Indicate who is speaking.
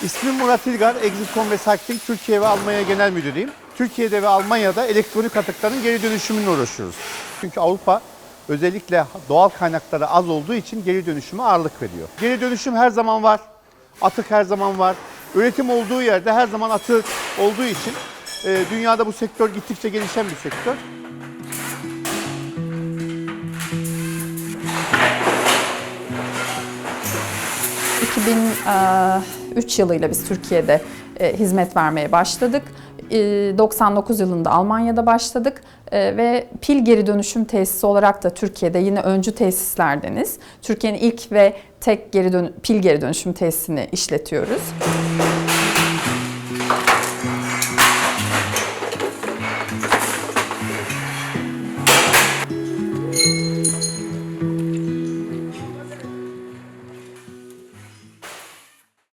Speaker 1: İsmim Murat İlgar, Exitcom Recycling Türkiye ve Almanya Genel Müdürüyüm. Türkiye'de ve Almanya'da elektronik atıkların geri dönüşümünü uğraşıyoruz. Çünkü Avrupa özellikle doğal kaynakları az olduğu için geri dönüşüme ağırlık veriyor. Geri dönüşüm her zaman var, atık her zaman var. Üretim olduğu yerde her zaman atık olduğu için dünyada bu sektör gittikçe gelişen bir sektör.
Speaker 2: ...2003 yılıyla biz Türkiye'de hizmet vermeye başladık. 99 yılında Almanya'da başladık ve pil geri dönüşüm tesisi olarak da Türkiye'de yine öncü tesislerdeniz. Türkiye'nin ilk ve tek pil geri dönüşüm tesisini işletiyoruz.